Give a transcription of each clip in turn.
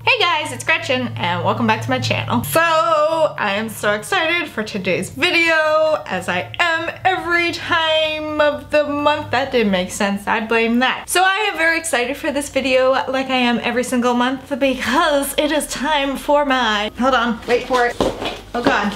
Hey guys, it's Gretchen and welcome back to my channel. So I am so excited for today's video, as I am every time of the month. That didn't make sense, I blame that. So I am very excited for this video like I am every single month because it is time for my, hold on, wait for it. Oh God,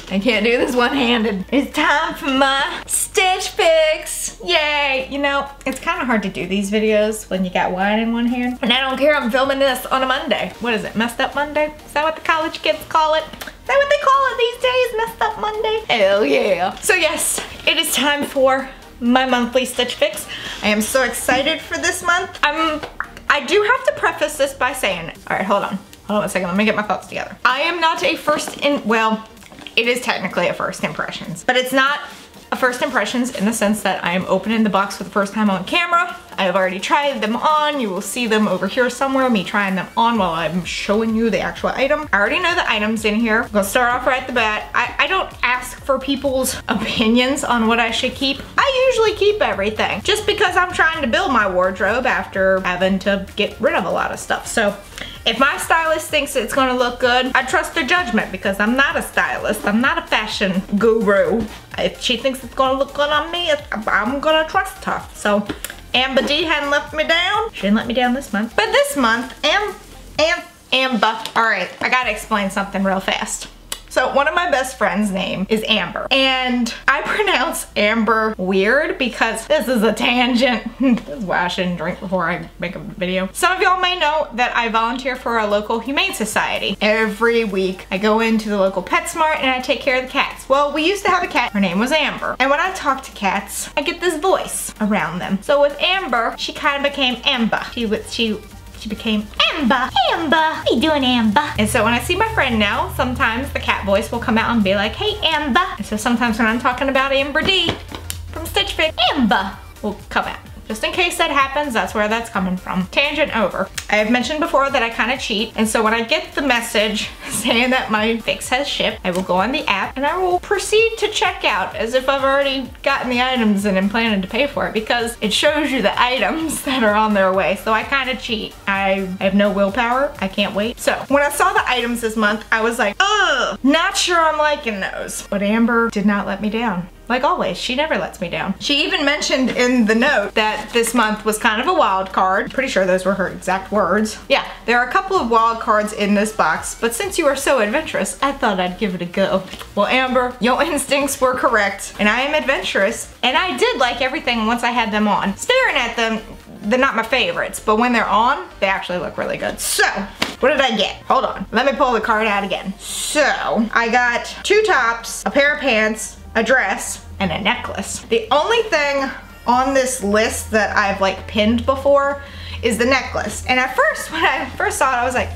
I can't do this one-handed. It's time for my stitch fix. Yay! You know, it's kind of hard to do these videos when you got wine in one hand. And I don't care, I'm filming this on a Monday. What is it, Messed Up Monday? Is that what the college kids call it? Is that what they call it these days, Messed Up Monday? Hell yeah. So yes, it is time for my monthly stitch fix. I am so excited for this month. I do have to preface this by saying, all right, hold on a second, let me get my thoughts together. I am not a well, it is technically a first impressions, but it's not a first impressions in the sense that I am opening the box for the first time on camera. I have already tried them on. You will see them over here somewhere, me trying them on while I'm showing you the actual item. I already know the items in here. I'm gonna start off right at the bat. I don't ask for people's opinions on what I should keep. I usually keep everything just because I'm trying to build my wardrobe after having to get rid of a lot of stuff. So if my stylist thinks it's gonna look good, I trust their judgment because I'm not a stylist. I'm not a fashion guru. If she thinks it's gonna look good on me, I'm gonna trust her. So Amber D hadn't left me down. She didn't let me down this month. But this month, Amber. All right, I gotta explain something real fast. So one of my best friends' name is Amber, and I pronounce Amber weird because this is a tangent. This is why I shouldn't drink before I make a video. Some of y'all may know that I volunteer for a local humane society. Every week I go into the local PetSmart and I take care of the cats. Well, we used to have a cat, her name was Amber. And when I talk to cats, I get this voice around them. So with Amber, she kind of became Amber. She became Amber. Amber, how you doing, Amber? And so when I see my friend now, sometimes the cat voice will come out and be like, hey, Amber. And so sometimes when I'm talking about Amber D from Stitch Fix, Amber will come out. Just in case that happens, that's where that's coming from. Tangent over. I have mentioned before that I kind of cheat, and so when I get the message saying that my fix has shipped, I will go on the app and I will proceed to check out as if I've already gotten the items and am planning to pay for it, because it shows you the items that are on their way. So I kind of cheat. I have no willpower. I can't wait. So when I saw the items this month, I was like, ugh, not sure I'm liking those. But Amber did not let me down. Like always, she never lets me down. She even mentioned in the note that this month was kind of a wild card. Pretty sure those were her exact words. Yeah, there are a couple of wild cards in this box, but since you are so adventurous, I thought I'd give it a go. Well, Amber, your instincts were correct, and I am adventurous, and I did like everything once I had them on. Staring at them, they're not my favorites, but when they're on, they actually look really good. So, what did I get? Hold on, let me pull the card out again. So, I got 2 tops, a pair of pants, a dress, and a necklace. The only thing on this list that I've like pinned before is the necklace. And at first, when I first saw it, I was like,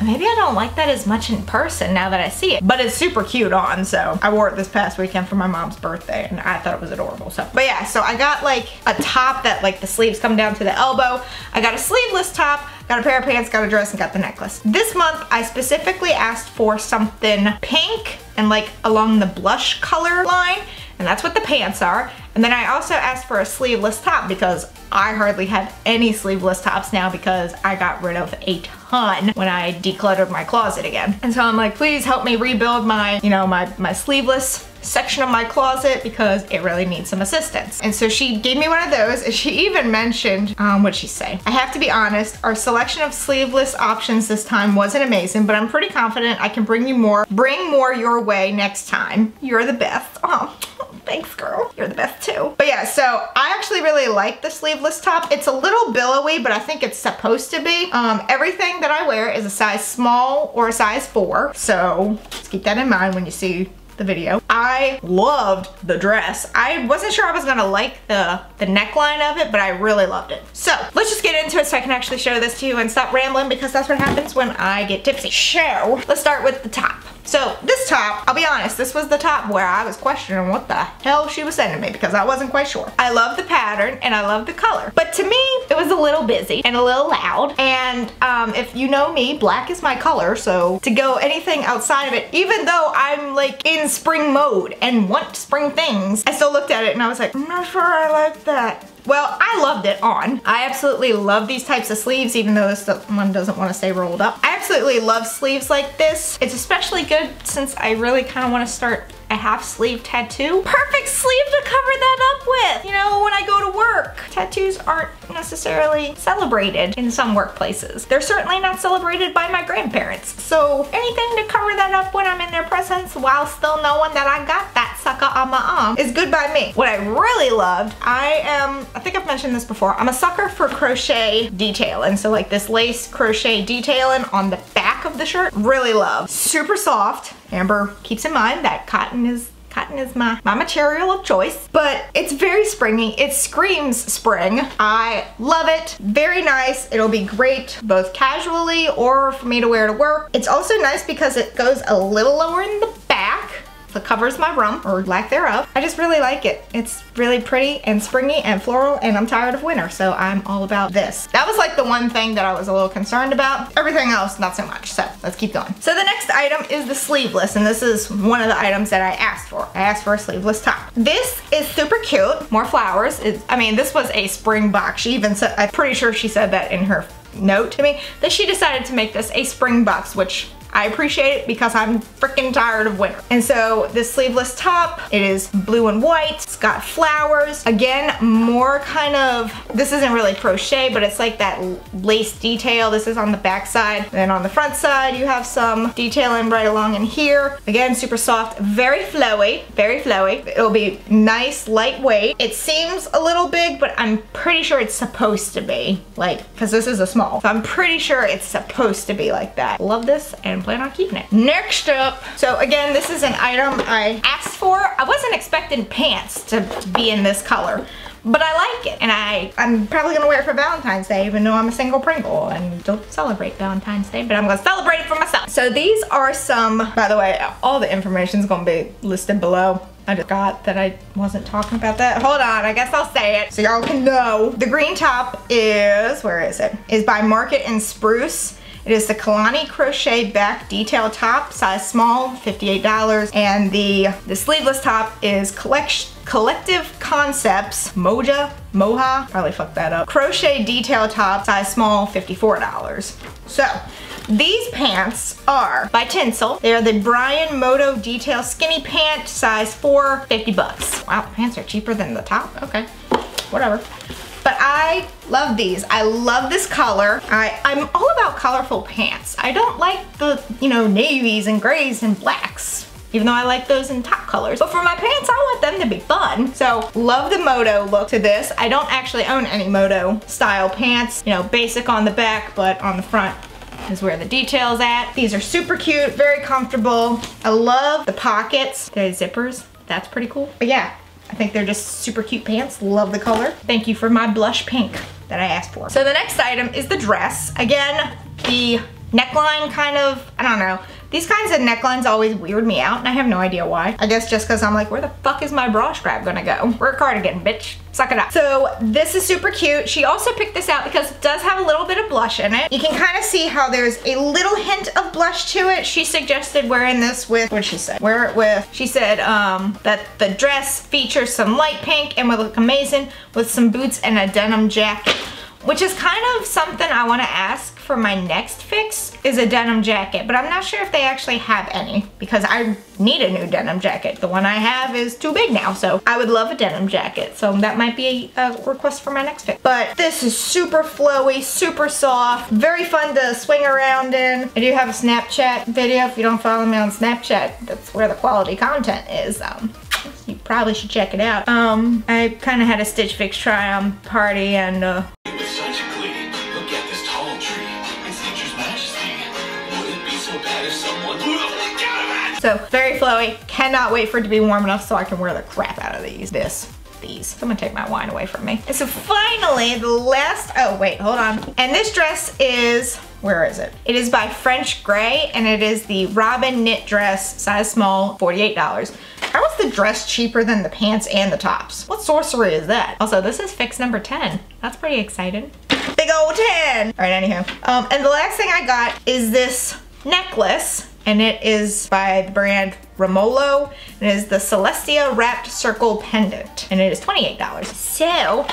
maybe I don't like that as much in person now that I see it. But it's super cute on, so I wore it this past weekend for my mom's birthday and I thought it was adorable. So, but yeah, so I got like a top that like the sleeves come down to the elbow. I got a sleeveless top, got a pair of pants, got a dress, and got the necklace. This month, I specifically asked for something pink and like along the blush color line, and that's what the pants are. And then I also asked for a sleeveless top because I hardly have any sleeveless tops now because I got rid of a ton when I decluttered my closet again. And so I'm like, please help me rebuild my, you know, my sleeveless section of my closet because it really needs some assistance. And so she gave me one of those, and she even mentioned, what'd she say? I have to be honest, our selection of sleeveless options this time wasn't amazing, but I'm pretty confident I can bring more your way next time. You're the best. Oh, thanks girl. You're the best too. But yeah, so I actually really like the sleeveless top. It's a little billowy, but I think it's supposed to be. Everything that I wear is a size small or a size 4. So just keep that in mind when you see the video. I loved the dress. I wasn't sure I was gonna like the neckline of it, but I really loved it. So let's just get into it so I can actually show this to you and stop rambling, because that's what happens when I get tipsy. So let's start with the top. So this top, I'll be honest, this was the top where I was questioning what the hell she was sending me because I wasn't quite sure. I love the pattern and I love the color, but to me, it was a little busy and a little loud. And if you know me, black is my color, so to go anything outside of it, even though I'm like in spring mode and want spring things, I still looked at it and I was like, I'm not sure I like that. Well, I loved it on. I absolutely love these types of sleeves, even though this one doesn't want to stay rolled up. I absolutely love sleeves like this. It's especially good since I really kind of want to start a half sleeve tattoo. Perfect sleeve to cover that up with. You know, when I go to work, tattoos aren't necessarily celebrated in some workplaces. They're certainly not celebrated by my grandparents. So anything to cover that up when I'm in their presence while still knowing that I got that sucker on my arm is good by me. What I really loved, I think I've mentioned this before, I'm a sucker for crochet detailing. So like this lace crochet detailing on the back of the shirt, really love. Super soft. Amber keeps in mind that cotton is my material of choice, but it's very springy. It screams spring. I love it. Very nice. It'll be great both casually or for me to wear to work. It's also nice because it goes a little lower in the back. So it covers my rump, or lack thereof. I just really like it. It's really pretty and springy and floral, and I'm tired of winter, so I'm all about this. That was like the one thing that I was a little concerned about. Everything else, not so much, so let's keep going. So the next item is the sleeveless, and this is one of the items that I asked for. I asked for a sleeveless top. This is super cute. More flowers. I mean, this was a spring box. She even said, I'm pretty sure she said that in her note to me, that she decided to make this a spring box, which I appreciate it because I'm freaking tired of winter. And so this sleeveless top, it is blue and white. It's got flowers. Again, more kind of, this isn't really crochet, but it's like that lace detail. This is on the back side. And then on the front side, you have some detailing right along in here. Again, super soft, very flowy, very flowy. It'll be nice, lightweight. It seems a little big, but I'm pretty sure it's supposed to be, like, because this is a small. So I'm pretty sure it's supposed to be like that. Love this and plan on keeping it. Next up, so again, this is an item I asked for. I wasn't expecting pants to be in this color, but I like it, and I'm probably gonna wear it for Valentine's Day, even though I'm a single Pringle and don't celebrate Valentine's Day, but I'm gonna celebrate it for myself. So these are some, by the way, all the information is gonna be listed below. I just forgot that I wasn't talking about that. Hold on, I guess I'll say it so y'all can know. The green top is, where is it? Is by Market and Spruce. It is the Kilani crochet back detail top, size small, $58. And the sleeveless top is Collective Concepts, Moja, probably fucked that up. Crochet detail top, size small, $54. So, these pants are by Tinsel. They are the Brian Moto Detail Skinny Pant, size 4, $50. Wow, pants are cheaper than the top, okay, whatever. But I love these. I love this color. I'm all about colorful pants. I don't like the, you know, navies and grays and blacks, even though I like those in top colors. But for my pants, I want them to be fun. So love the Moto look to this. I don't actually own any Moto style pants. You know, basic on the back, but on the front is where the detail's at. These are super cute, very comfortable. I love the pockets. There's zippers. That's pretty cool. But yeah, I think they're just super cute pants. Love the color. Thank you for my blush pink that I asked for. So the next item is the dress. Again, the neckline kind of, I don't know. These kinds of necklines always weird me out, and I have no idea why. I guess just because I'm like, where the fuck is my bra strap gonna go? Wear a cardigan, bitch. Suck it up. So this is super cute. She also picked this out because it does have a little bit of blush in it. You can kind of see how there's a little hint of blush to it. She suggested wearing this with, what did she say? Wear it with, she said that the dress features some light pink and would look amazing with some boots and a denim jacket, which is kind of something I want to ask for my next fix, is a denim jacket, but I'm not sure if they actually have any because I need a new denim jacket. The one I have is too big now, so I would love a denim jacket. So that might be a request for my next fix. But this is super flowy, super soft, very fun to swing around in. I do have a Snapchat video. If you don't follow me on Snapchat, that's where the quality content is. You probably should check it out. I kind of had a Stitch Fix try on party, and so very flowy. Cannot wait for it to be warm enough so I can wear the crap out of these. Someone take my wine away from me. And so finally, the last, oh wait, hold on. And this dress is, where is it? It is by French Gray, and it is the Robyn knit dress, size small, $48. How is the dress cheaper than the pants and the tops? What sorcery is that? Also, this is fix number 10. That's pretty exciting. Big old 10. All right, anywho. And the last thing I got is this necklace, and it is by the brand Romolo. It is the Celestia wrapped circle pendant, and it is $28. So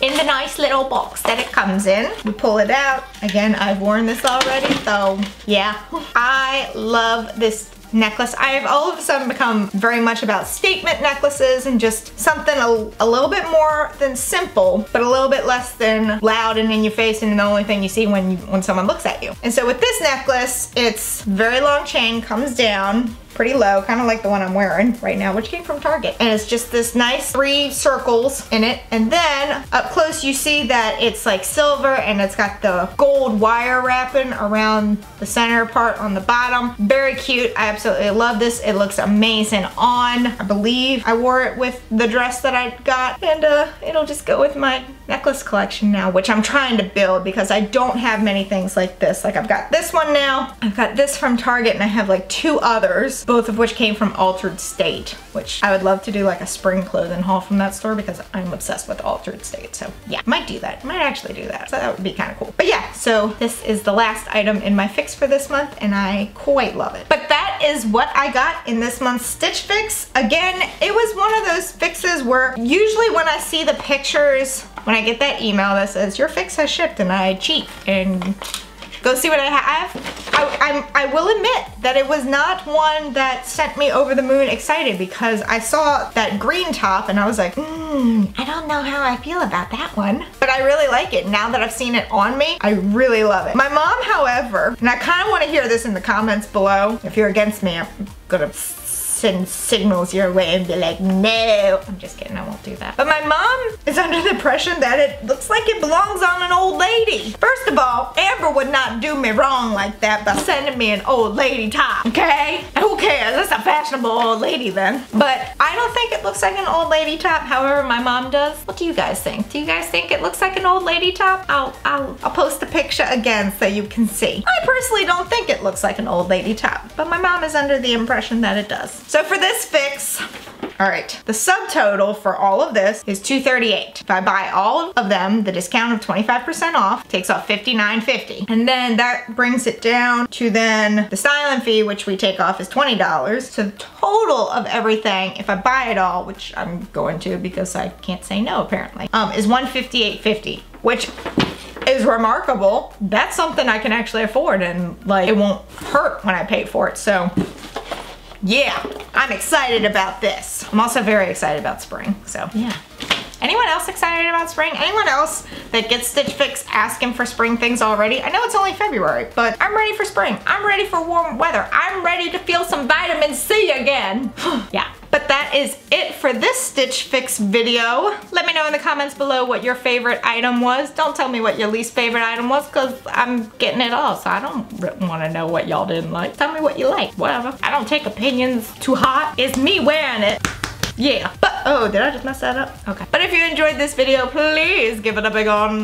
in the nice little box that it comes in. We pull it out. Again, I've worn this already, so yeah. I love this necklace. I have all of a sudden become very much about statement necklaces and just something a little bit more than simple, but a little bit less than loud and in your face and the only thing you see when someone looks at you. And so with this necklace, it's very long chain, comes down pretty low, kind of like the one I'm wearing right now, which came from Target. And it's just this nice 3 circles in it. And then up close you see that it's like silver and it's got the gold wire wrapping around the center part on the bottom. Very cute. I absolutely love this. It looks amazing on. I believe I wore it with the dress that I got, and it'll just go with my necklace collection now, which I'm trying to build because I don't have many things like this. Like I've got this one now, I've got this from Target, and I have like 2 others, both of which came from Altered State, which I would love to do like a spring clothing haul from that store because I'm obsessed with Altered State. So yeah, might do that. Might actually do that. So that would be kind of cool. But yeah, so this is the last item in my fix for this month, and I quite love it. But that is what I got in this month's Stitch Fix. Again, it was one of those fixes where usually when I see the pictures, when I get that email that says your fix has shipped, and I cheat and go see what I have, I will admit that it was not one that sent me over the moon excited, because I saw that green top and I was like, I don't know how I feel about that one. But I really like it. Now that I've seen it on me, I really love it. My mom, however, and I kind of want to hear this in the comments below. If you're against me, I'm gonna send signals your way and be like, no. I'm just kidding, I won't do that. But my mom is under the impression that it looks like it belongs on an old lady. First of all, Amber would not do me wrong like that by sending me an old lady top, okay? And who cares? That's a fashionable old lady then. But I don't think it looks like an old lady top, however my mom does. What do you guys think? Do you guys think it looks like an old lady top? I'll post the picture again so you can see. I personally don't think it looks like an old lady top, but my mom is under the impression that it does. So for this fix, all right, the subtotal for all of this is $238. If I buy all of them, the discount of 25% off takes off $59.50. And then that brings it down to then the styling fee, which we take off, is $20. So the total of everything, if I buy it all, which I'm going to because I can't say no apparently, is $158.50, which is remarkable. That's something I can actually afford, and like it won't hurt when I pay for it. So yeah, I'm excited about this. I'm also very excited about spring, so yeah. Anyone else excited about spring? Anyone else that gets Stitch Fix asking for spring things already? I know it's only February, but I'm ready for spring. I'm ready for warm weather. I'm ready to feel some vitamin C again. Yeah. But that is it for this Stitch Fix video. Let me know in the comments below what your favorite item was. Don't tell me what your least favorite item was, because I'm getting it all, so I don't want to know what y'all didn't like. Tell me what you like, whatever. I don't take opinions too hot. It's me wearing it. Yeah. But, oh, did I just mess that up? Okay. But if you enjoyed this video, please give it a big ol'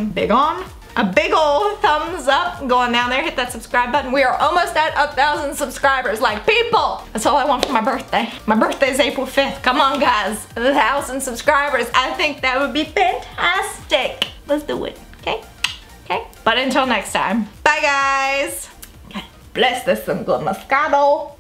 thumbs up. Go on down there, hit that subscribe button. We are almost at 1,000 subscribers. Like, people, that's all I want for my birthday. My birthday is April 5th. Come on, guys. 1,000 subscribers. I think that would be fantastic. Let's do it, okay? Okay? But until next time, bye, guys. God bless, this some good Moscato.